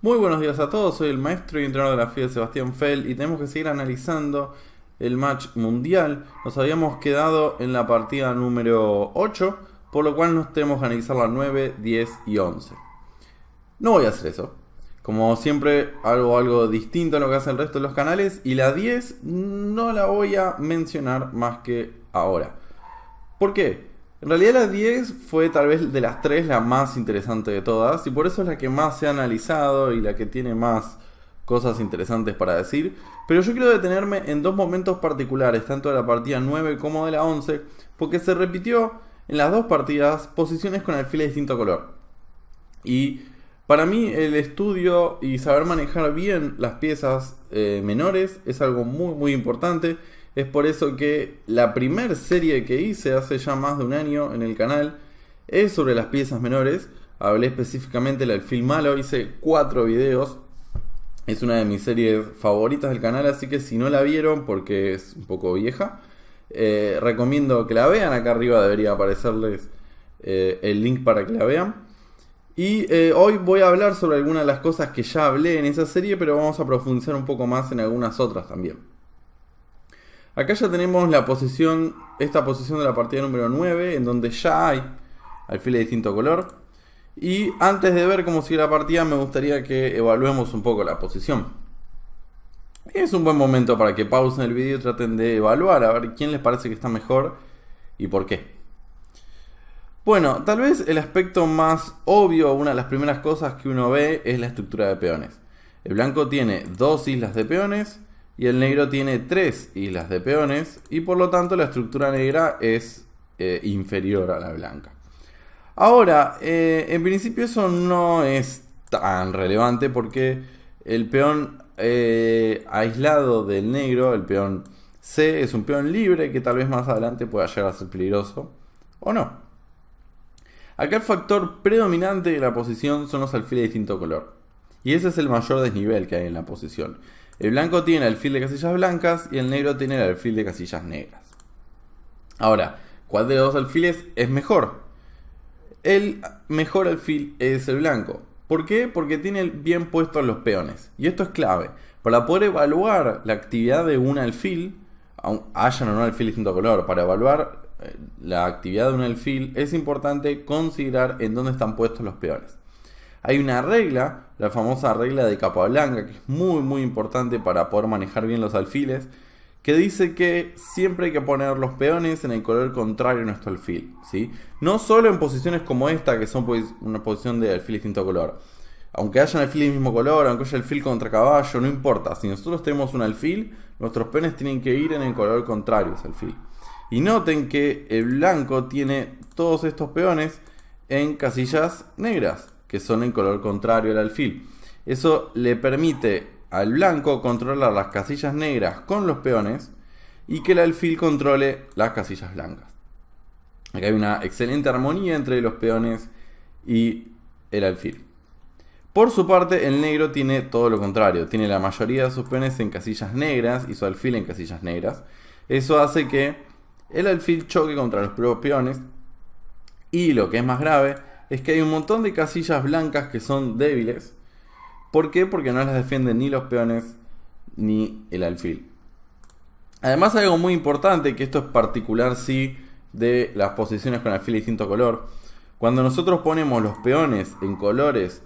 Muy buenos días a todos, soy el maestro y entrenador de la FIDE Sebastián Fell y tenemos que seguir analizando el match mundial. Nos habíamos quedado en la partida número 8, por lo cual nos tenemos que analizar la 9, 10 y 11. No voy a hacer eso. Como siempre, hago algo distinto a lo que hacen el resto de los canales y la 10 no la voy a mencionar más que ahora. ¿Por qué? En realidad la 10 fue tal vez de las 3 la más interesante de todas y por eso es la que más se ha analizado y la que tiene más cosas interesantes para decir. Pero yo quiero detenerme en dos momentos particulares, tanto de la partida 9 como de la 11, porque se repitió en las dos partidas posiciones con alfil de distinto color. Y para mí el estudio y saber manejar bien las piezas menores es algo muy importante. Es por eso que la primer serie que hice hace ya más de un año en el canal es sobre las piezas menores. Hablé específicamente del alfil malo, hice 4 videos. Es una de mis series favoritas del canal, así que si no la vieron porque es un poco vieja, recomiendo que la vean. Acá arriba debería aparecerles el link para que la vean. Y hoy voy a hablar sobre algunas de las cosas que ya hablé en esa serie, pero vamos a profundizar un poco más en algunas otras también. Acá ya tenemos la posición, esta posición de la partida número 9, en donde ya hay alfil de distinto color. Y antes de ver cómo sigue la partida, me gustaría que evaluemos un poco la posición. Es un buen momento para que pausen el vídeo y traten de evaluar, a ver quién les parece que está mejor y por qué. Bueno, tal vez el aspecto más obvio, una de las primeras cosas que uno ve, es la estructura de peones. El blanco tiene 2 islas de peones y el negro tiene 3 islas de peones, y por lo tanto la estructura negra es inferior a la blanca. Ahora, en principio eso no es tan relevante porque el peón aislado del negro, el peón C, es un peón libre que tal vez más adelante pueda llegar a ser peligroso o no. Acá el factor predominante de la posición son los alfiles de distinto color, y ese es el mayor desnivel que hay en la posición. El blanco tiene el alfil de casillas blancas y el negro tiene el alfil de casillas negras. Ahora, ¿cuál de los dos alfiles es mejor? El mejor alfil es el blanco. ¿Por qué? Porque tiene bien puestos los peones. Y esto es clave. Para poder evaluar la actividad de un alfil, hayan o no alfil de distinto color, para evaluar la actividad de un alfil es importante considerar en dónde están puestos los peones. Hay una regla, la famosa regla de Capablanca, que es muy importante para poder manejar bien los alfiles, que dice que siempre hay que poner los peones en el color contrario a nuestro alfil, ¿sí? No solo en posiciones como esta, que son una posición de alfil de distinto color. Aunque haya un alfil del mismo color, aunque haya alfil contra caballo, no importa. Si nosotros tenemos un alfil, nuestros peones tienen que ir en el color contrario a ese alfil. Y noten que el blanco tiene todos estos peones en casillas negras, que son en color contrario al alfil. Eso le permite al blanco controlar las casillas negras con los peones y que el alfil controle las casillas blancas. Acá hay una excelente armonía entre los peones y el alfil. Por su parte, el negro tiene todo lo contrario. Tiene la mayoría de sus peones en casillas negras y su alfil en casillas negras. Eso hace que el alfil choque contra los propios peones. Y lo que es más grave es que hay un montón de casillas blancas que son débiles. ¿Por qué? Porque no las defienden ni los peones ni el alfil. Además hay algo muy importante, que esto es particular sí de las posiciones con alfil de distinto color. Cuando nosotros ponemos los peones en colores,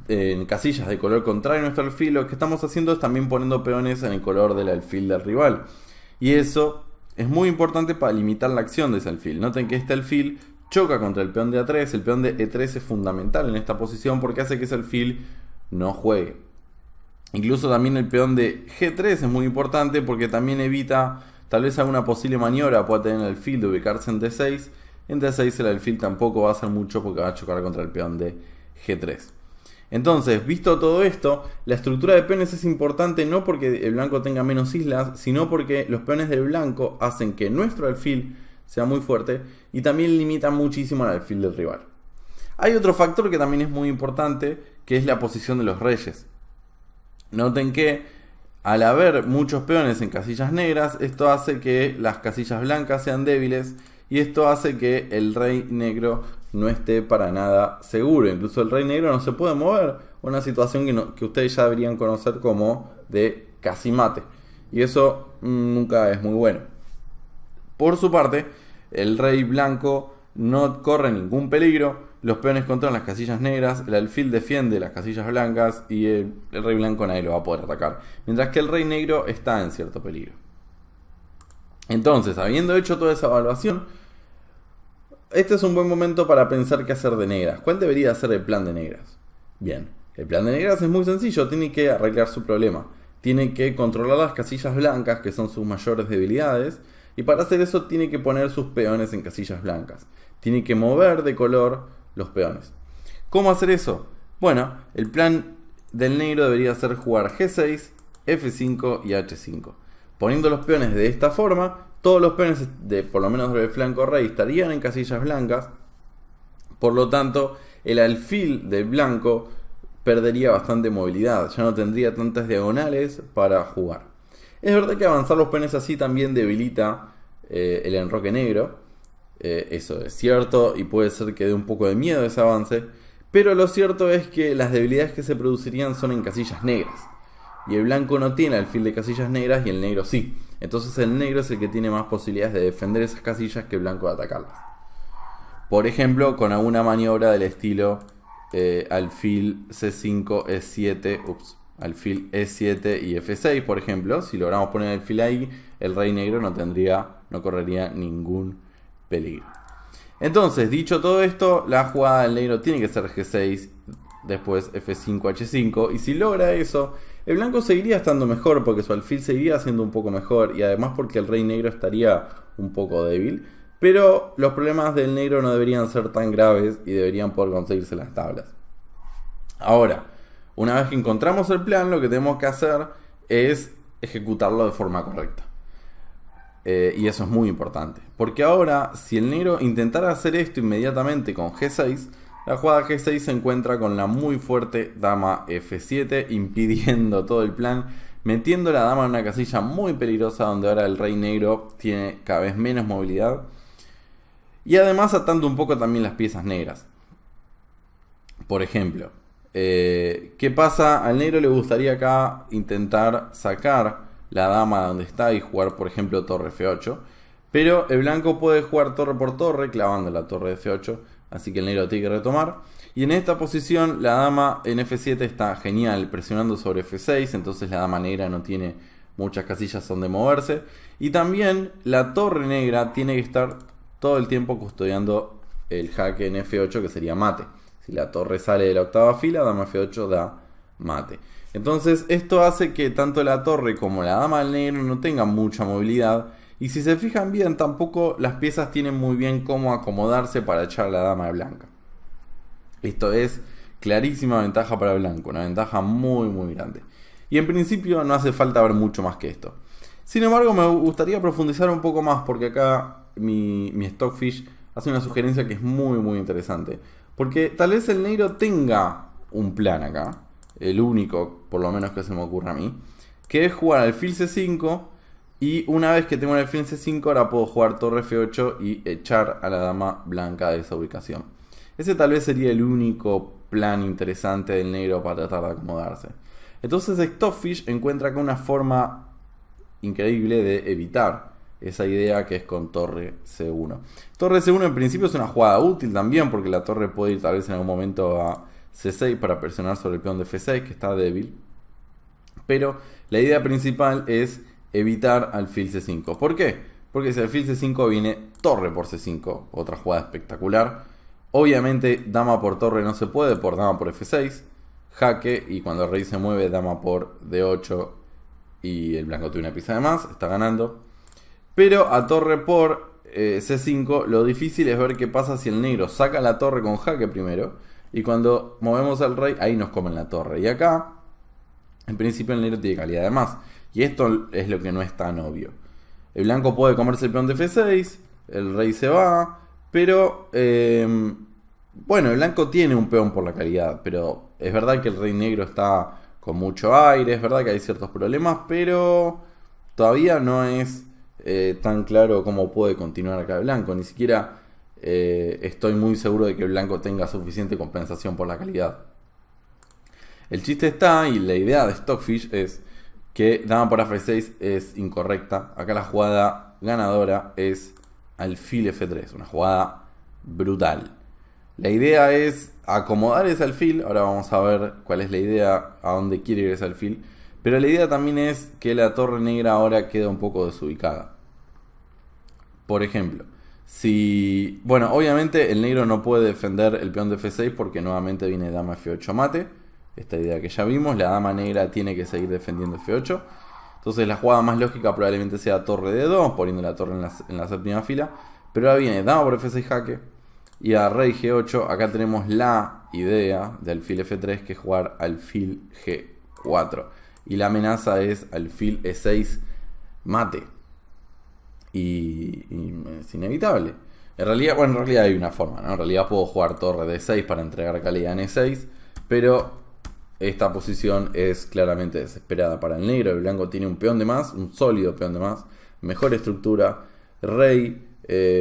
en casillas de color contrario a nuestro alfil, lo que estamos haciendo es también poniendo peones en el color del alfil del rival. Y eso es muy importante para limitar la acción de ese alfil. Noten que este alfil choca contra el peón de A3. El peón de E3 es fundamental en esta posición porque hace que ese alfil no juegue. Incluso también el peón de G3 es muy importante porque también evita tal vez alguna posible maniobra pueda tener el alfil de ubicarse en D6. En D6 el alfil tampoco va a hacer mucho porque va a chocar contra el peón de G3. Entonces, visto todo esto, la estructura de peones es importante no porque el blanco tenga menos islas, sino porque los peones del blanco hacen que nuestro alfil sea muy fuerte y también limitan muchísimo al alfil del rival. Hay otro factor que también es muy importante, que es la posición de los reyes. Noten que al haber muchos peones en casillas negras, esto hace que las casillas blancas sean débiles y esto hace que el rey negro no esté para nada seguro. Incluso el rey negro no se puede mover. Una situación que ustedes ya deberían conocer como de casi mate. Y eso nunca es muy bueno. Por su parte, el rey blanco no corre ningún peligro. Los peones controlan las casillas negras, el alfil defiende las casillas blancas y el rey blanco nadie lo va a poder atacar. Mientras que el rey negro está en cierto peligro. Entonces, habiendo hecho toda esa evaluación, este es un buen momento para pensar qué hacer de negras. ¿Cuál debería ser el plan de negras? Bien, el plan de negras es muy sencillo, tiene que arreglar su problema. Tiene que controlar las casillas blancas, que son sus mayores debilidades, y para hacer eso tiene que poner sus peones en casillas blancas. Tiene que mover de color los peones. ¿Cómo hacer eso? Bueno, el plan del negro debería ser jugar G6, F5 y H5. Poniendo los peones de esta forma, todos los peones por lo menos del flanco rey estarían en casillas blancas. Por lo tanto, el alfil del blanco perdería bastante movilidad, ya no tendría tantas diagonales para jugar. Es verdad que avanzar los peones así también debilita el enroque negro. Eso es cierto y puede ser que dé un poco de miedo ese avance. Pero lo cierto es que las debilidades que se producirían son en casillas negras. Y el blanco no tiene alfil de casillas negras y el negro sí. Entonces el negro es el que tiene más posibilidades de defender esas casillas que el blanco de atacarlas. Por ejemplo, con alguna maniobra del estilo alfil C5, E7, alfil E7 y F6, por ejemplo. Si logramos poner el alfil ahí, el rey negro no correría ningún peligro. Entonces, dicho todo esto, la jugada del negro tiene que ser G6, después F5, H5, y si logra eso, el blanco seguiría estando mejor porque su alfil seguiría siendo un poco mejor y además porque el rey negro estaría un poco débil, pero los problemas del negro no deberían ser tan graves y deberían poder conseguirse las tablas. Ahora, una vez que encontramos el plan, lo que tenemos que hacer es ejecutarlo de forma correcta. Y eso es muy importante. Porque ahora, si el negro intentara hacer esto inmediatamente con G6, la jugada G6 se encuentra con la muy fuerte dama F7, impidiendo todo el plan, metiendo la dama en una casilla muy peligrosa donde ahora el rey negro tiene cada vez menos movilidad. Y además atando un poco también las piezas negras. Por ejemplo, ¿qué pasa? Al negro le gustaría acá intentar sacar la dama donde está y jugar, por ejemplo, torre F8. Pero el blanco puede jugar torre por torre, clavando la torre de F8. Así que el negro tiene que retomar. Y en esta posición la dama en F7 está genial, presionando sobre F6. Entonces la dama negra no tiene muchas casillas donde moverse. Y también la torre negra tiene que estar todo el tiempo custodiando el jaque en F8, que sería mate. Si la torre sale de la octava fila, dama F8 da mate. Entonces esto hace que tanto la torre como la dama del negro no tengan mucha movilidad. Y si se fijan bien, tampoco las piezas tienen muy bien cómo acomodarse para echar a la dama de blanca. Esto es clarísima ventaja para el blanco, una ventaja muy muy grande. Y en principio no hace falta ver mucho más que esto. Sin embargo, me gustaría profundizar un poco más porque acá mi Stockfish hace una sugerencia que es muy muy interesante. Porque tal vez el negro tenga un plan acá, el único por lo menos que se me ocurre a mí, que es jugar alfil C5 y una vez que tengo el alfil C5 ahora puedo jugar torre F8 y echar a la dama blanca de esa ubicación. Ese tal vez sería el único plan interesante del negro para tratar de acomodarse. Entonces Stockfish encuentra acá una forma increíble de evitar esa idea que es con torre C1. Torre C1 en principio es una jugada útil también porque la torre puede ir tal vez en algún momento a C6 para presionar sobre el peón de F6 que está débil. Pero la idea principal es evitar alfil C5. ¿Por qué? Porque si alfil C5 viene torre por C5, otra jugada espectacular. Obviamente dama por torre no se puede por dama por F6, jaque y cuando el rey se mueve dama por D8 y el blanco tiene una pieza de más, está ganando. Pero a torre por C5 lo difícil es ver qué pasa si el negro saca la torre con jaque primero y cuando movemos al rey ahí nos comen la torre. Y acá en principio el negro tiene calidad de más. Y esto es lo que no es tan obvio. El blanco puede comerse el peón de F6, el rey se va, pero bueno, el blanco tiene un peón por la calidad, pero es verdad que el rey negro está con mucho aire, es verdad que hay ciertos problemas, pero todavía no es tan claro cómo puede continuar acá el blanco, ni siquiera estoy muy seguro de que el blanco tenga suficiente compensación por la calidad. El chiste está, y la idea de Stockfish es que dama por F6 es incorrecta. Acá la jugada ganadora es alfil F3, una jugada brutal. La idea es acomodar ese alfil. Ahora vamos a ver cuál es la idea, a dónde quiere ir ese alfil. Pero la idea también es que la torre negra ahora queda un poco desubicada. Por ejemplo, si... Bueno, obviamente el negro no puede defender el peón de F6 porque nuevamente viene dama F8 mate. Esta idea que ya vimos, la dama negra tiene que seguir defendiendo F8. Entonces la jugada más lógica probablemente sea torre D2, poniendo la torre en la séptima fila. Pero ahora viene dama por F6 jaque y a rey G8. Acá tenemos la idea de alfil F3, que es jugar alfil G4. Y la amenaza es alfil E6 mate. Y es inevitable. En realidad hay una forma, ¿no? En realidad puedo jugar torre D6 para entregar calidad en E6, pero esta posición es claramente desesperada para el negro. El blanco tiene un peón de más, un sólido peón de más, mejor estructura, rey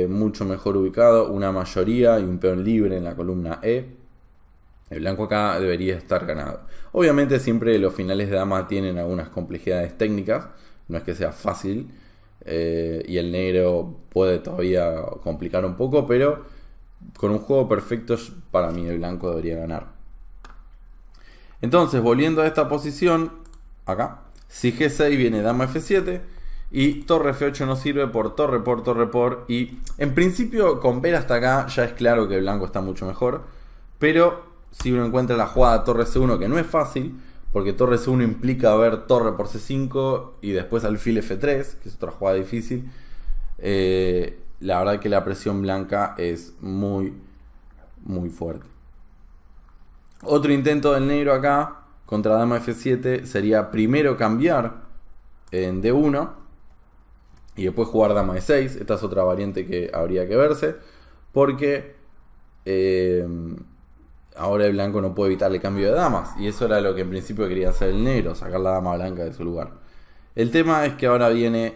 mucho mejor ubicado, una mayoría y un peón libre en la columna E. El blanco acá debería estar ganado. Obviamente siempre los finales de dama tienen algunas complejidades técnicas, no es que sea fácil, y el negro puede todavía complicar un poco, pero con un juego perfecto para mí el blanco debería ganar. Entonces, volviendo a esta posición, acá, si G6 viene dama F7 y torre F8 no sirve por, y en principio con ver hasta acá ya es claro que el blanco está mucho mejor, pero si uno encuentra la jugada torre C1, que no es fácil, porque torre C1 implica ver torre por C5 y después alfil F3, que es otra jugada difícil, la verdad que la presión blanca es muy, muy fuerte. Otro intento del negro acá contra dama F7 sería primero cambiar en D1 y después jugar dama E6. Esta es otra variante que habría que verse, porque ahora el blanco no puede evitar el cambio de damas, y eso era lo que en principio quería hacer el negro, sacar la dama blanca de su lugar. El tema es que ahora viene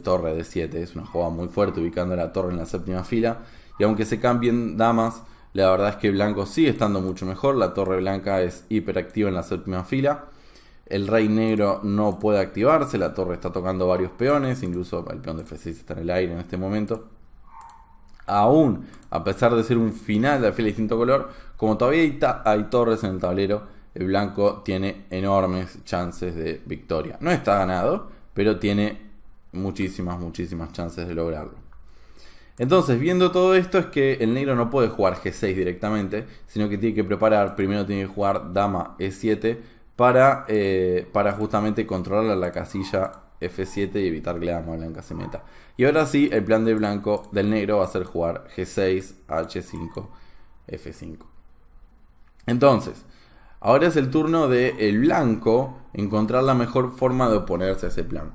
torre D7, es una jugada muy fuerte ubicando la torre en la séptima fila, y aunque se cambien damas, la verdad es que el blanco sigue estando mucho mejor. La torre blanca es hiperactiva en la séptima fila. El rey negro no puede activarse. La torre está tocando varios peones. Incluso el peón de F6 está en el aire en este momento. Aún, a pesar de ser un final de alfil de distinto color, como todavía hay torres en el tablero, el blanco tiene enormes chances de victoria. No está ganado, pero tiene muchísimas chances de lograrlo. Entonces, viendo todo esto, es que el negro no puede jugar G6 directamente, sino que tiene que preparar, primero tiene que jugar dama E7 para justamente controlar la casilla F7 y evitar que la dama blanca se meta. Y ahora sí, el plan del negro va a ser jugar G6, H5, F5. Entonces, ahora es el turno del blanco encontrar la mejor forma de oponerse a ese plan.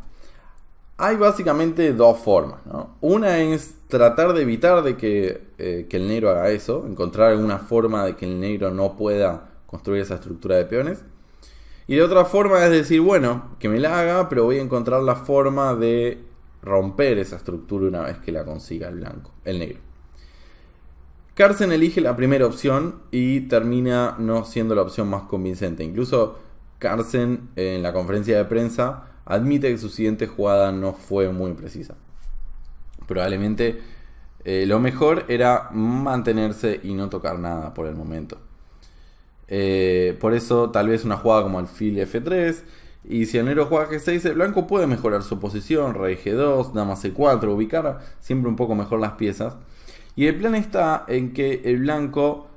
Hay básicamente dos formas, ¿no? Una es tratar de evitar de que el negro haga eso, encontrar alguna forma de que el negro no pueda construir esa estructura de peones. Y la otra forma es decir, bueno, que me la haga, pero voy a encontrar la forma de romper esa estructura una vez que la consiga el negro. Carlsen elige la primera opción y termina no siendo la opción más convincente. Incluso Carlsen en la conferencia de prensa admite que su siguiente jugada no fue muy precisa. Probablemente lo mejor era mantenerse y no tocar nada por el momento. Por eso tal vez una jugada como alfil F3. Y si el negro juega G6, el blanco puede mejorar su posición. Rey G2, dama C4, ubicar siempre un poco mejor las piezas. Y el plan está en que el blanco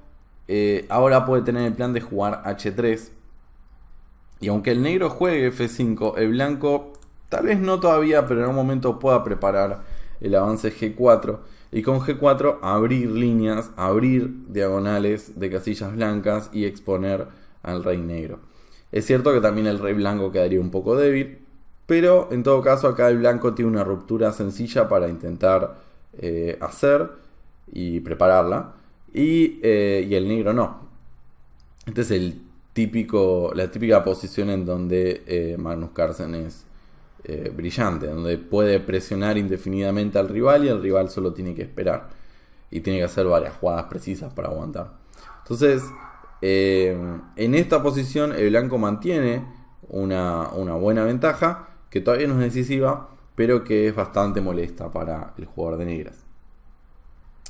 ahora puede tener el plan de jugar H3. Y aunque el negro juegue F5, el blanco tal vez no todavía, pero en un momento pueda preparar el avance G4. Y con G4 abrir líneas, abrir diagonales de casillas blancas y exponer al rey negro. Es cierto que también el rey blanco quedaría un poco débil, pero en todo caso acá el blanco tiene una ruptura sencilla para intentar hacer y prepararla. Y el negro no. Este es la típica posición en donde Magnus Carlsen es brillante, donde puede presionar indefinidamente al rival y el rival solo tiene que esperar. y tiene que hacer varias jugadas precisas para aguantar. Entonces, en esta posición el blanco mantiene una buena ventaja, que todavía no es decisiva, pero que es bastante molesta para el jugador de negras.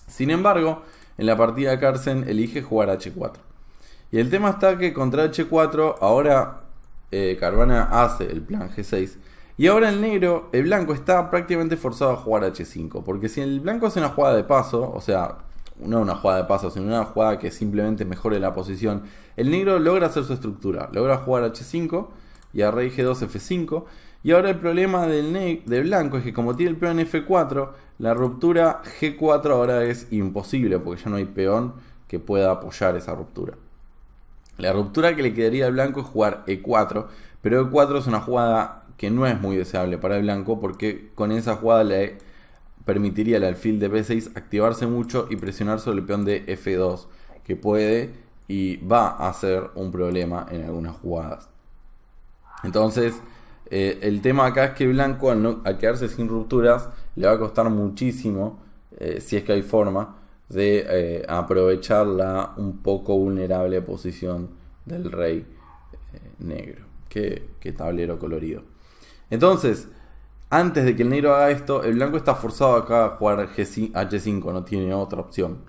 Sin embargo, en la partida de Carlsen elige jugar H4. Y el tema está que contra H4 ahora Caruana hace el plan G6. Y ahora el blanco está prácticamente forzado a jugar H5. Porque si el blanco hace una jugada de paso, o sea, no una jugada de paso, sino una jugada que simplemente mejore la posición, el negro logra hacer su estructura. Logra jugar H5 y a rey G2 F5. Y ahora el problema del blanco es que como tiene el peón F4, la ruptura G4 ahora es imposible porque ya no hay peón que pueda apoyar esa ruptura. La ruptura que le quedaría al blanco es jugar E4, pero E4 es una jugada que no es muy deseable para el blanco porque con esa jugada le permitiría al alfil de B6 activarse mucho y presionar sobre el peón de F2, que puede y va a ser un problema en algunas jugadas. Entonces, el tema acá es que el blanco al quedarse sin rupturas le va a costar muchísimo, si es que hay forma, de aprovechar la un poco vulnerable posición del rey negro. Qué tablero colorido. Entonces, antes de que el negro haga esto, el blanco está forzado acá a jugar H5, no tiene otra opción.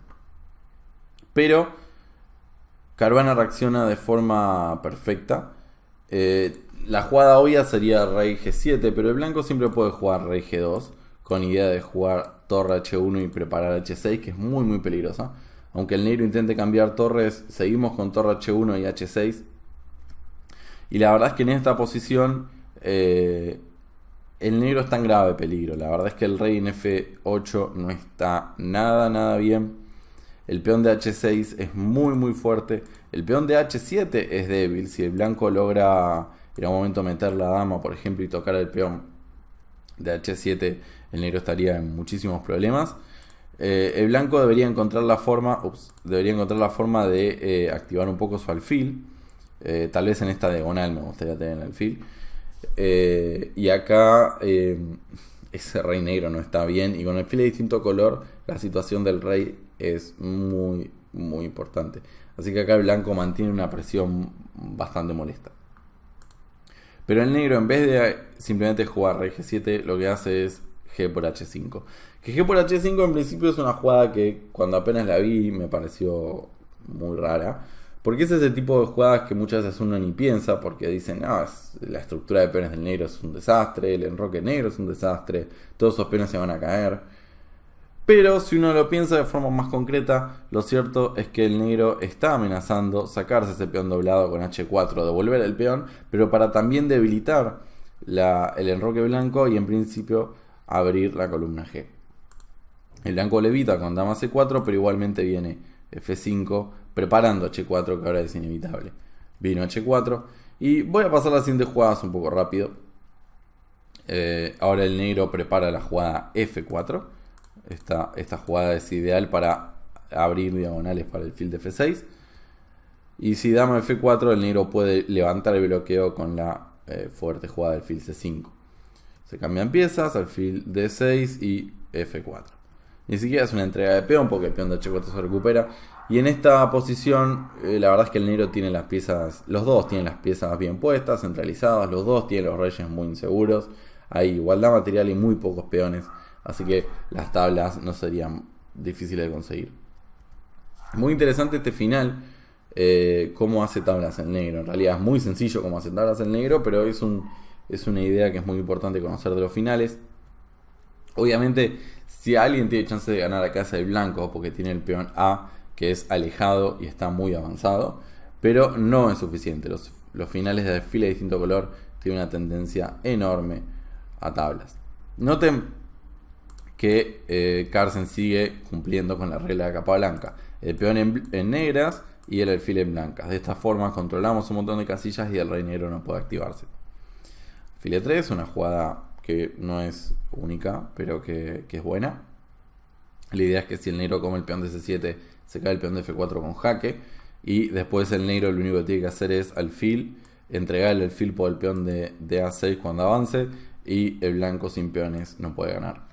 Pero Caruana reacciona de forma perfecta. La jugada obvia sería rey G7, pero el blanco siempre puede jugar rey G2 con idea de jugar torre H1 y preparar H6, que es muy muy peligrosa. Aunque el negro intente cambiar torres, seguimos con torre H1 y H6. Y la verdad es que en esta posición el negro está en grave peligro. La verdad es que el rey en F8 no está nada bien. El peón de H6 es muy muy fuerte. El peón de H7 es débil. Si el blanco logra en un momento meter la dama, por ejemplo, y tocar el peón de H7, el negro estaría en muchísimos problemas. El blanco debería encontrar la forma de activar un poco su alfil. Tal vez en esta diagonal me gustaría tener el alfil. Y acá ese rey negro no está bien. Y con el alfil de distinto color, la situación del rey es muy muy importante. Así que acá el blanco mantiene una presión bastante molesta. Pero el negro, en vez de simplemente jugar rey G7, lo que hace es G por H5. Que G por H5 en principio es una jugada que cuando apenas la vi me pareció muy rara. Porque es ese tipo de jugadas que muchas veces uno ni piensa, porque dicen, no, la estructura de peones del negro es un desastre, el enroque negro es un desastre, todos esos peones se van a caer. Pero si uno lo piensa de forma más concreta, lo cierto es que el negro está amenazando sacarse ese peón doblado con H4, devolver el peón, pero para también debilitar el enroque blanco y en principio abrir la columna G. El blanco le evita con dama C4, pero igualmente viene F5 preparando H4, que ahora es inevitable. Vino H4 y voy a pasar las siguientes jugadas un poco rápido. Ahora el negro prepara la jugada F4. Esta jugada es ideal para abrir diagonales para el alfil de F6. Y si dama F4, el negro puede levantar el bloqueo con la fuerte jugada del alfil C5. Se cambian piezas, alfil D6 y F4. Ni siquiera es una entrega de peón porque el peón de H4 se recupera. Y en esta posición la verdad es que el negro tiene las piezas, los dos tienen las piezas bien puestas, centralizadas, los dos tienen los reyes muy inseguros. Hay igualdad material y muy pocos peones. Así que las tablas no serían difíciles de conseguir. Muy interesante este final. Cómo hace tablas el negro. En realidad es muy sencillo cómo hace tablas el negro, pero es una idea que es muy importante conocer de los finales. Obviamente, si alguien tiene chance de ganar acá es el blanco, porque tiene el peón A, que es alejado y está muy avanzado. Pero no es suficiente. Los finales de alfil de distinto color tienen una tendencia enorme a tablas. Noten que Carlsen sigue cumpliendo con la regla de capa blanca. El peón en negras y el alfil en blancas. De esta forma controlamos un montón de casillas y el rey negro no puede activarse. Alfil E3 es una jugada que no es única, pero que es buena. La idea es que si el negro come el peón de C7, se cae el peón de F4 con jaque. Y después el negro lo único que tiene que hacer es alfil, entregar el alfil por el peón de A6 cuando avance. Y el blanco sin peones no puede ganar.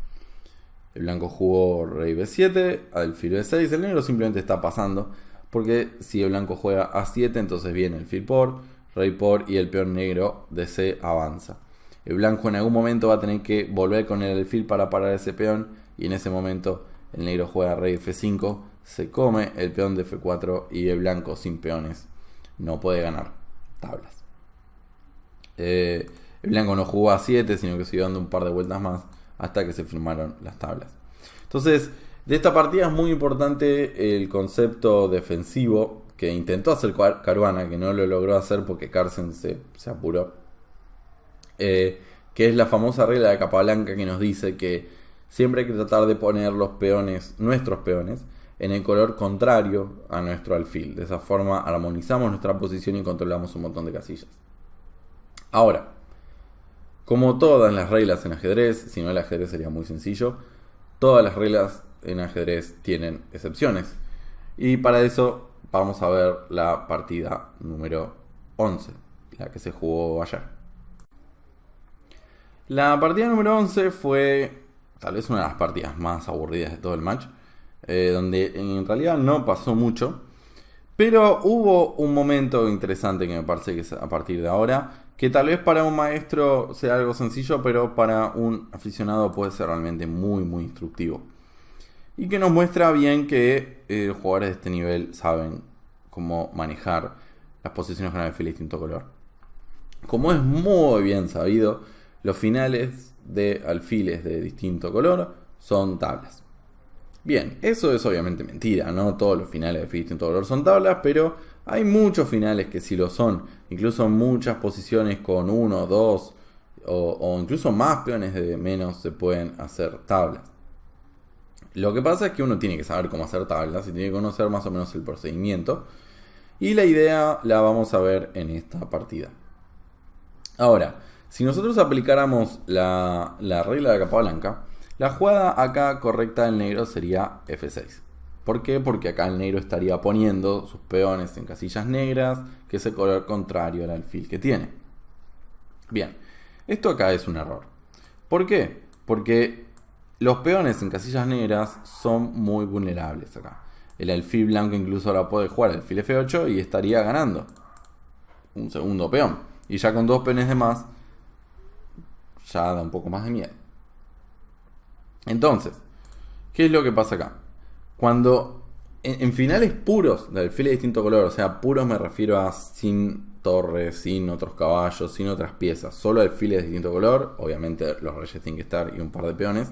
El blanco jugó rey b7, alfil b6, el negro simplemente está pasando, porque si el blanco juega a7, entonces viene alfil por, rey por, y el peón negro de c avanza. El blanco en algún momento va a tener que volver con el alfil para parar ese peón, y en ese momento el negro juega rey f5, se come el peón de f4 y el blanco sin peones no puede ganar tablas. El blanco no jugó a7, sino que siguió dando un par de vueltas más hasta que se firmaron las tablas. Entonces, de esta partida es muy importante el concepto defensivo que intentó hacer Caruana, que no lo logró hacer porque Carlsen se apuró. Que es la famosa regla de Capablanca que nos dice que siempre hay que tratar de poner los peones, nuestros peones, en el color contrario a nuestro alfil. De esa forma armonizamos nuestra posición y controlamos un montón de casillas. Ahora, como todas las reglas en ajedrez, si no el ajedrez sería muy sencillo, todas las reglas en ajedrez tienen excepciones. Y para eso vamos a ver la partida número 11, la que se jugó ayer. La partida número 11 fue tal vez una de las partidas más aburridas de todo el match, donde en realidad no pasó mucho, pero hubo un momento interesante que me parece que es a partir de ahora, que tal vez para un maestro sea algo sencillo, pero para un aficionado puede ser realmente muy muy instructivo. Y que nos muestra bien que los jugadores de este nivel saben cómo manejar las posiciones con alfil de distinto color. Como es muy bien sabido, los finales de alfiles de distinto color son tablas. Bien, eso es obviamente mentira, no todos los finales de alfil de distinto color son tablas, pero hay muchos finales que sí lo son. Incluso muchas posiciones con 1, 2 o incluso más peones de menos se pueden hacer tablas. Lo que pasa es que uno tiene que saber cómo hacer tablas y tiene que conocer más o menos el procedimiento. Y la idea la vamos a ver en esta partida. Ahora, si nosotros aplicáramos la regla de Capablanca, la jugada acá correcta del negro sería f6. ¿Por qué? Porque acá el negro estaría poniendo sus peones en casillas negras, que es el color contrario al alfil que tiene. Bien, esto acá es un error. ¿Por qué? Porque los peones en casillas negras son muy vulnerables acá. El alfil blanco incluso ahora puede jugar alfil f8 y estaría ganando un segundo peón. Y ya con dos peones de más, ya da un poco más de miedo. Entonces, ¿qué es lo que pasa acá? Cuando en finales puros de alfil de distinto color, o sea, puros me refiero a sin torres, sin otros caballos, sin otras piezas, solo alfiles de distinto color, obviamente los reyes tienen que estar y un par de peones.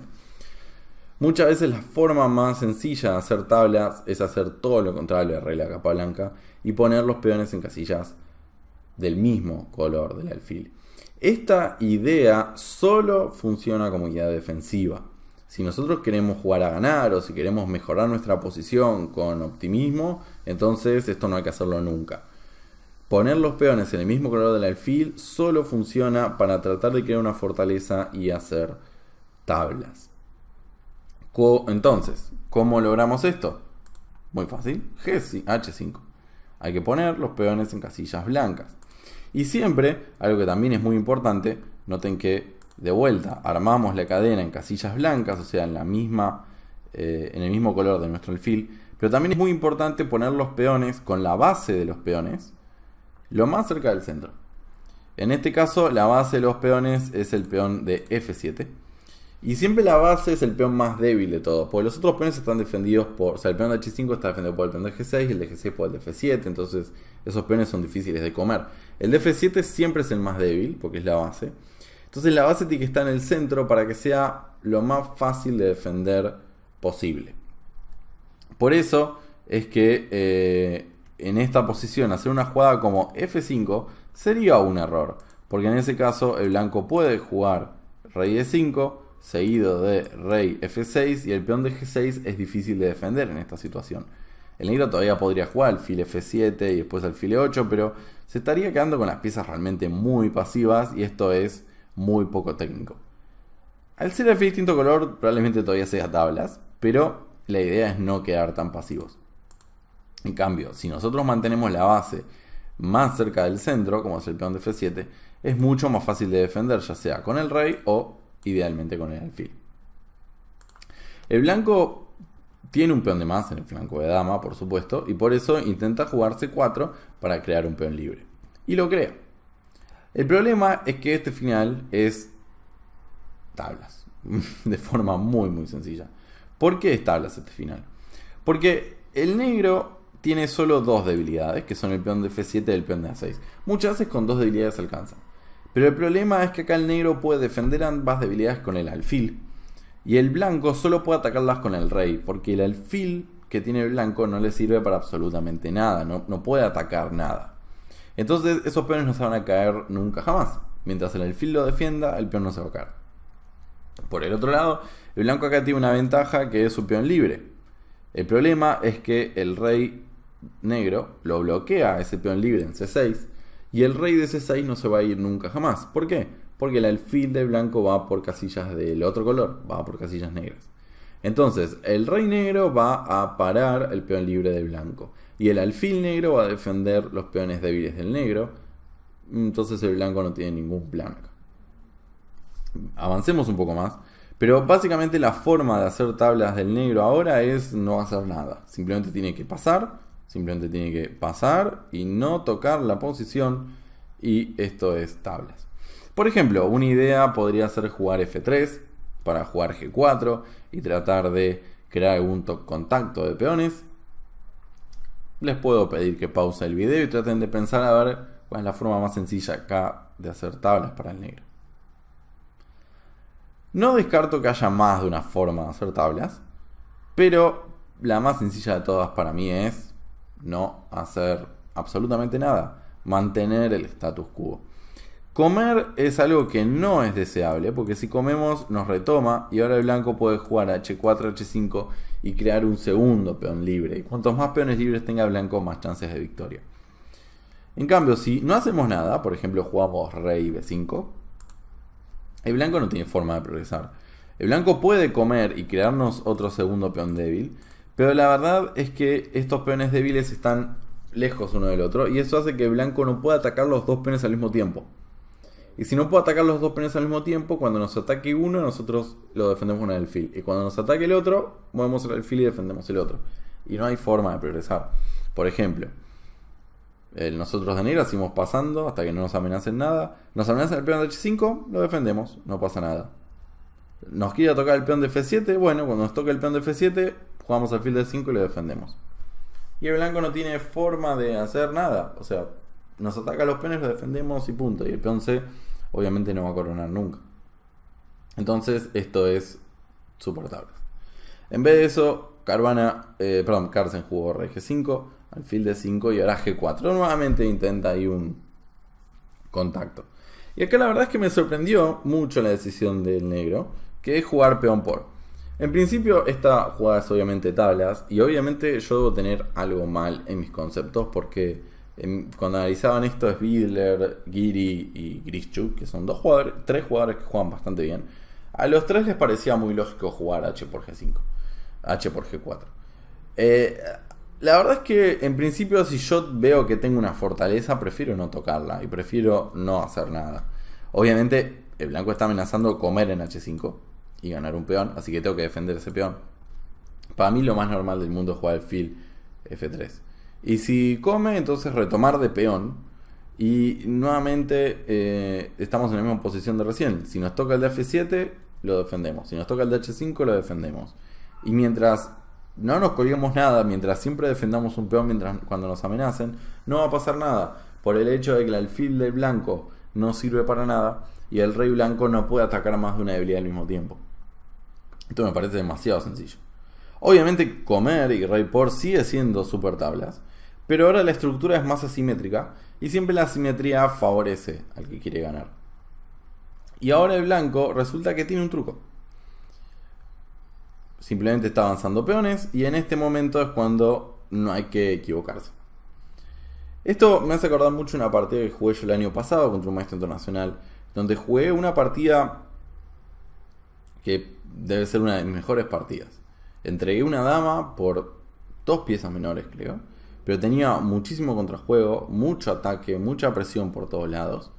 Muchas veces la forma más sencilla de hacer tablas es hacer todo lo contrario de la regla de Capablanca y poner los peones en casillas del mismo color del alfil. Esta idea solo funciona como idea defensiva. Si nosotros queremos jugar a ganar o si queremos mejorar nuestra posición con optimismo, entonces esto no hay que hacerlo nunca. Poner los peones en el mismo color del alfil solo funciona para tratar de crear una fortaleza y hacer tablas. Entonces, ¿cómo logramos esto? Muy fácil, H5. Hay que poner los peones en casillas blancas. Y siempre, algo que también es muy importante, noten que de vuelta armamos la cadena en casillas blancas, o sea, en el mismo color de nuestro alfil, pero también es muy importante poner los peones con la base de los peones lo más cerca del centro. En este caso, la base de los peones es el peón de f7. Y siempre la base es el peón más débil de todos, porque los otros peones están defendidos por... O sea, el peón de h5 está defendido por el peón de g6 y el de g6 por el de f7, entonces esos peones son difíciles de comer. El de f7 siempre es el más débil, porque es la base. Entonces la base tiene que estar en el centro para que sea lo más fácil de defender posible. Por eso es que en esta posición hacer una jugada como f5 sería un error, porque en ese caso el blanco puede jugar rey e5 seguido de rey f6 y el peón de g6 es difícil de defender en esta situación. El negro todavía podría jugar alfil f7 y después alfil e8, pero se estaría quedando con las piezas realmente muy pasivas y esto es muy poco técnico. Al ser alfil de distinto color probablemente todavía sea tablas, pero la idea es no quedar tan pasivos. En cambio, si nosotros mantenemos la base más cerca del centro, como es el peón de f7, es mucho más fácil de defender, ya sea con el rey o idealmente con el alfil. El blanco tiene un peón de más en el flanco de dama, por supuesto, y por eso intenta jugar C4 para crear un peón libre. Y lo crea. El problema es que este final es tablas, de forma muy sencilla. ¿Por qué es tablas este final? Porque el negro tiene solo dos debilidades, que son el peón de F7 y el peón de A6. Muchas veces con dos debilidades alcanzan. Pero el problema es que acá el negro puede defender ambas debilidades con el alfil. Y el blanco solo puede atacarlas con el rey, porque el alfil que tiene el blanco no le sirve para absolutamente nada, no puede atacar nada. Entonces esos peones no se van a caer nunca jamás. Mientras el alfil lo defienda, el peón no se va a caer. Por el otro lado, el blanco acá tiene una ventaja que es su peón libre. El problema es que el rey negro lo bloquea a ese peón libre en C6 y el rey de C6 no se va a ir nunca jamás. ¿Por qué? Porque el alfil del blanco va por casillas del otro color, va por casillas negras. Entonces, el rey negro va a parar el peón libre del blanco y el alfil negro va a defender los peones débiles del negro. Entonces el blanco no tiene ningún plan acá. Avancemos un poco más. Pero básicamente la forma de hacer tablas del negro ahora es no hacer nada. Simplemente tiene que pasar y no tocar la posición. Y esto es tablas. Por ejemplo, una idea podría ser jugar F3 para jugar G4 y tratar de crear algún contacto de peones. Les puedo pedir que pause el video y traten de pensar a ver cuál es la forma más sencilla acá de hacer tablas para el negro. No descarto que haya más de una forma de hacer tablas, pero la más sencilla de todas para mí es no hacer absolutamente nada, mantener el status quo. Comer es algo que no es deseable, porque si comemos nos retoma y ahora el blanco puede jugar H4, H5 y crear un segundo peón libre. Y cuantos más peones libres tenga el blanco, más chances de victoria. En cambio, si no hacemos nada, por ejemplo jugamos rey B5, el blanco no tiene forma de progresar. El blanco puede comer y crearnos otro segundo peón débil, pero la verdad es que estos peones débiles están lejos uno del otro y eso hace que el blanco no pueda atacar los dos peones al mismo tiempo. Y si no puede atacar los dos peones al mismo tiempo, cuando nos ataque uno, nosotros lo defendemos con el alfil. Y cuando nos ataque el otro, movemos el alfil y defendemos el otro. Y no hay forma de progresar. Por ejemplo, nosotros de negro seguimos pasando hasta que no nos amenacen nada. Nos amenazan el peón de H5, lo defendemos, no pasa nada. Nos quiere tocar el peón de F7, bueno, cuando nos toca el peón de F7, jugamos alfil de 5 y lo defendemos. Y el blanco no tiene forma de hacer nada. O sea, nos ataca los peones, lo defendemos y punto. Y el peón C obviamente no va a coronar nunca. Entonces esto es soportable. En vez de eso, Carlsen jugó rey G5, alfil de 5 y ahora G4. Nuevamente intenta ahí un contacto. Y acá la verdad es que me sorprendió mucho la decisión del negro, que es jugar peón por. En principio esta jugada es obviamente tablas y obviamente yo debo tener algo mal en mis conceptos porque cuando analizaban esto es Vidler, Giri y Grischuk, que son tres jugadores que juegan bastante bien. A los tres les parecía muy lógico jugar H por G5, H por G4. La verdad es que en principio si yo veo que tengo una fortaleza prefiero no tocarla y prefiero no hacer nada. Obviamente el blanco está amenazando comer en H5 y ganar un peón, así que tengo que defender ese peón. Para mí lo más normal del mundo es jugar alfil F3. Y si come, entonces retomar de peón. Y nuevamente estamos en la misma posición de recién. Si nos toca el de F7, lo defendemos. Si nos toca el de H5, lo defendemos. Y mientras no nos colguemos nada, mientras siempre defendamos un peón cuando nos amenacen, no va a pasar nada. Por el hecho de que el alfil del blanco no sirve para nada y el rey blanco no puede atacar más de una debilidad al mismo tiempo. Esto me parece demasiado sencillo. Obviamente comer y rey por sigue siendo super tablas, pero ahora la estructura es más asimétrica y siempre la asimetría favorece al que quiere ganar. Y ahora el blanco resulta que tiene un truco. Simplemente está avanzando peones y en este momento es cuando no hay que equivocarse. Esto me hace acordar mucho una partida que jugué yo el año pasado contra un maestro internacional, donde jugué una partida que debe ser una de mis mejores partidas. Entregué una dama por 2 piezas menores, creo, pero tenía muchísimo contrajuego, mucho ataque, mucha presión por todos lados.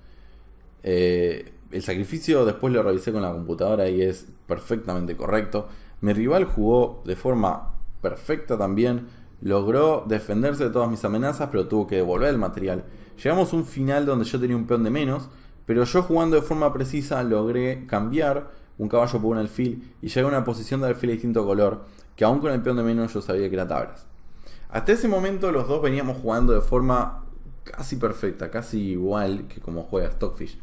El sacrificio después lo revisé con la computadora y es perfectamente correcto. Mi rival jugó de forma perfecta también, logró defenderse de todas mis amenazas, pero tuvo que devolver el material. Llegamos a un final donde yo tenía un peón de menos, pero yo jugando de forma precisa logré cambiar un caballo por un alfil y llegué a una posición de alfil de distinto color, que aún con el peón de menos yo sabía que era tablas. Hasta ese momento los dos veníamos jugando de forma casi perfecta, casi igual que como juega Stockfish.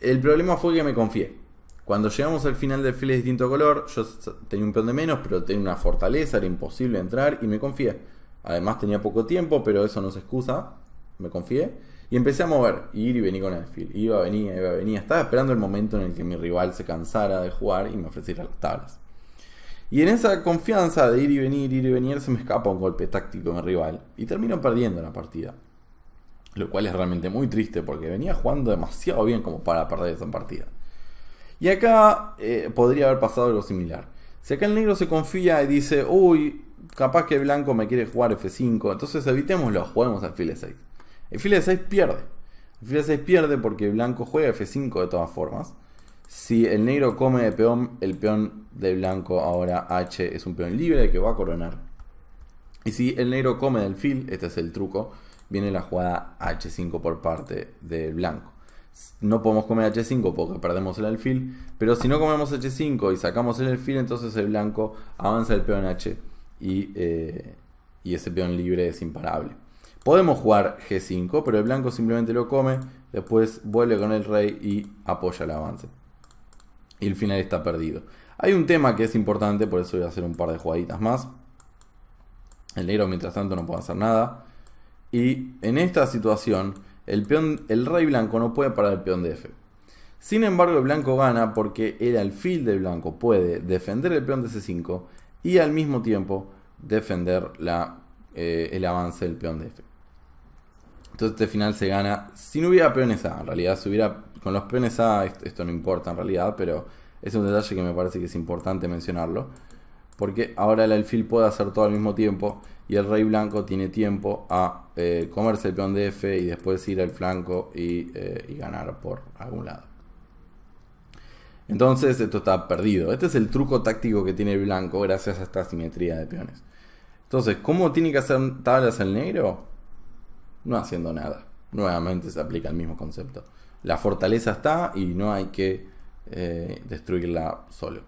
El problema fue que me confié. Cuando llegamos al final del alfil de distinto color, yo tenía un peón de menos, pero tenía una fortaleza, era imposible entrar y me confié. Además tenía poco tiempo, pero eso no es excusa. Me confié y empecé a mover, ir y venir con el alfil. Iba, venía. Estaba esperando el momento en el que mi rival se cansara de jugar y me ofreciera las tablas. Y en esa confianza de ir y venir, se me escapa un golpe táctico de mi rival y termino perdiendo la partida. Lo cual es realmente muy triste porque venía jugando demasiado bien como para perder esa partida. Y acá podría haber pasado algo similar. Si acá el negro se confía y dice, uy, capaz que el blanco me quiere jugar F5, entonces evitémoslo, juguemos alfil E6. Alfil E6 pierde. Alfil E6 pierde porque el blanco juega F5 de todas formas. Si el negro come de peón, el peón del blanco ahora H es un peón libre que va a coronar. Y si el negro come del alfil, este es el truco, viene la jugada H5 por parte del blanco. No podemos comer H5 porque perdemos el alfil, pero si no comemos H5 y sacamos el alfil, entonces el blanco avanza el peón H y ese peón libre es imparable. Podemos jugar G5, pero el blanco simplemente lo come, después vuelve con el rey y apoya el avance. Y el final está perdido. Hay un tema que es importante, por eso voy a hacer un par de jugaditas más. El negro mientras tanto no puede hacer nada. Y en esta situación, el rey blanco no puede parar el peón de F. Sin embargo, el blanco gana porque el alfil del blanco puede defender el peón de C5 y al mismo tiempo defender el avance del peón de F. Entonces este final se gana si no hubiera peones A. En realidad, si hubiera con los peones A, esto no importa en realidad, pero es un detalle que me parece que es importante mencionarlo. Porque ahora el alfil puede hacer todo al mismo tiempo y el rey blanco tiene tiempo a comerse el peón de F y después ir al flanco y ganar por algún lado. Entonces esto está perdido. Este es el truco táctico que tiene el blanco gracias a esta simetría de peones. Entonces, ¿cómo tiene que hacer tablas el negro? No haciendo nada. Nuevamente se aplica el mismo concepto. La fortaleza está y no hay que destruirla solo.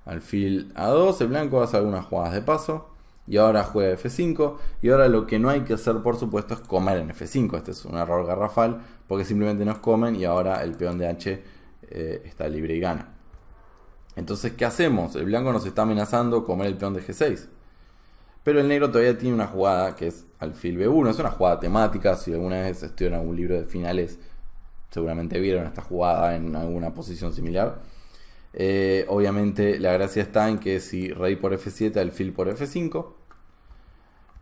Alfil A2, el blanco hace algunas jugadas de paso y ahora juega F5 y ahora lo que no hay que hacer por supuesto es comer en F5. Este es un error garrafal porque simplemente nos comen y ahora el peón de H está libre y gana. Entonces, ¿qué hacemos? El blanco nos está amenazando comer el peón de G6, pero el negro todavía tiene una jugada que es alfil B1. Es una jugada temática. Si alguna vez estudiaron algún libro de finales seguramente vieron esta jugada en alguna posición similar. Obviamente la gracia está en que si rey por F7, alfil por F5.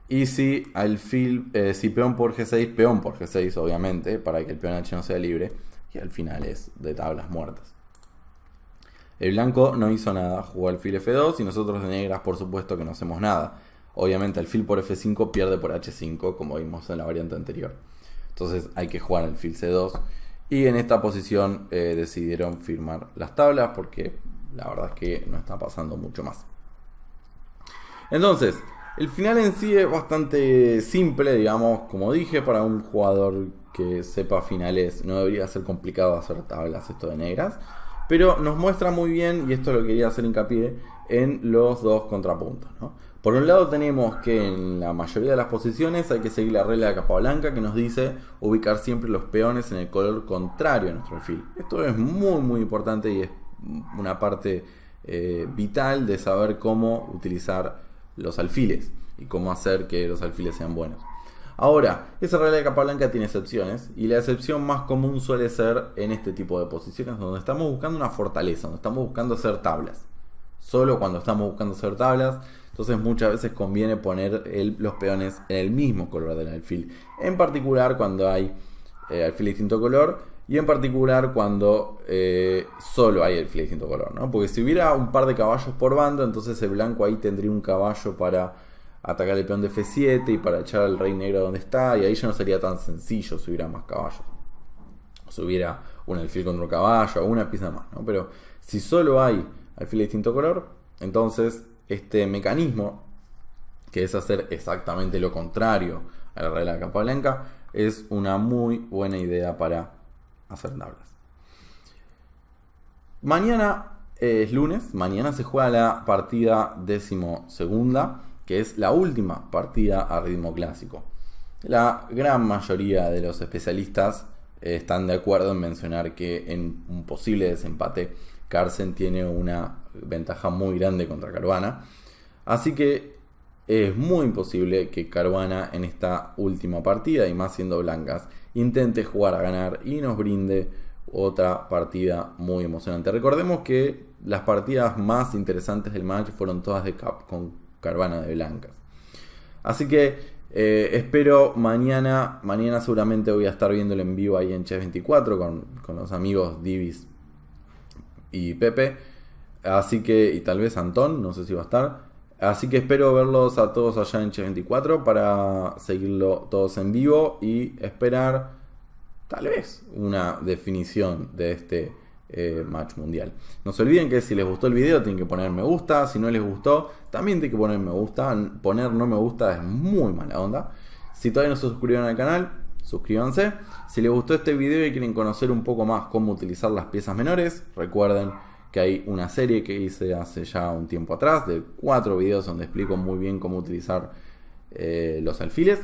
Y si peón por G6, peón por G6, obviamente, para que el peón H no sea libre. Y al final es de tablas muertas. El blanco no hizo nada, jugó alfil F2 y nosotros de negras por supuesto que no hacemos nada. Obviamente alfil por F5 pierde por H5 como vimos en la variante anterior. Entonces hay que jugar alfil C2. Y en esta posición decidieron firmar las tablas porque la verdad es que no está pasando mucho más. Entonces, el final en sí es bastante simple, digamos, como dije, para un jugador que sepa finales no debería ser complicado hacer tablas esto de negras. Pero nos muestra muy bien, y esto lo quería hacer hincapié, en los dos contrapuntos, ¿no? Por un lado tenemos que en la mayoría de las posiciones hay que seguir la regla de capa blanca que nos dice ubicar siempre los peones en el color contrario a nuestro alfil. Esto es muy importante y es una parte vital de saber cómo utilizar los alfiles y cómo hacer que los alfiles sean buenos. Ahora, esa regla de capa blanca tiene excepciones y la excepción más común suele ser en este tipo de posiciones donde estamos buscando una fortaleza, donde estamos buscando hacer tablas. Solo cuando estamos buscando hacer tablas, entonces muchas veces conviene poner los peones en el mismo color del alfil. En particular cuando hay alfil de distinto color y en particular cuando solo hay alfil de distinto color, ¿no? Porque si hubiera un par de caballos por bando, entonces el blanco ahí tendría un caballo para atacar el peón de F7 y para echar al rey negro donde está, y ahí ya no sería tan sencillo si hubiera más caballos. O si hubiera un alfil contra un caballo o una pieza más, ¿no? Pero si solo hay alfil de distinto color. Entonces, este mecanismo, que es hacer exactamente lo contrario a la regla de la capa blanca, es una muy buena idea para hacer tablas. Mañana es lunes, mañana se juega la partida 12ª, que es la última partida a ritmo clásico. La gran mayoría de los especialistas están de acuerdo en mencionar que en un posible desempate Carlsen tiene una ventaja muy grande contra Caruana. Así que es muy imposible que Caruana en esta última partida, y más siendo blancas, intente jugar a ganar y nos brinde otra partida muy emocionante. Recordemos que las partidas más interesantes del match fueron todas de Cup con Caruana de blancas. Así que espero mañana seguramente voy a estar viéndolo en vivo ahí en Chess24 con los amigos Divis y Pepe. Así que, y tal vez Antón, no sé si va a estar. Así que espero verlos a todos allá en Chess24 para seguirlo todos en vivo y esperar tal vez una definición de este match mundial. No se olviden que si les gustó el video tienen que poner me gusta. Si no les gustó también tienen que poner me gusta. Poner no me gusta es muy mala onda. Si todavía no se suscribieron al canal, suscríbanse. Si les gustó este video y quieren conocer un poco más cómo utilizar las piezas menores, recuerden que hay una serie que hice hace ya un tiempo atrás de 4 videos donde explico muy bien cómo utilizar los alfiles.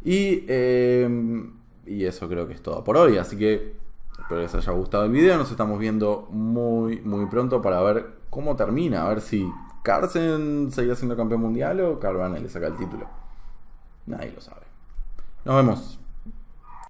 Y eso creo que es todo por hoy. Así que espero les haya gustado el video. Nos estamos viendo muy pronto para ver cómo termina. A ver si Carlsen seguirá siendo campeón mundial o Caruana le saca el título. Nadie lo sabe. Nos vemos.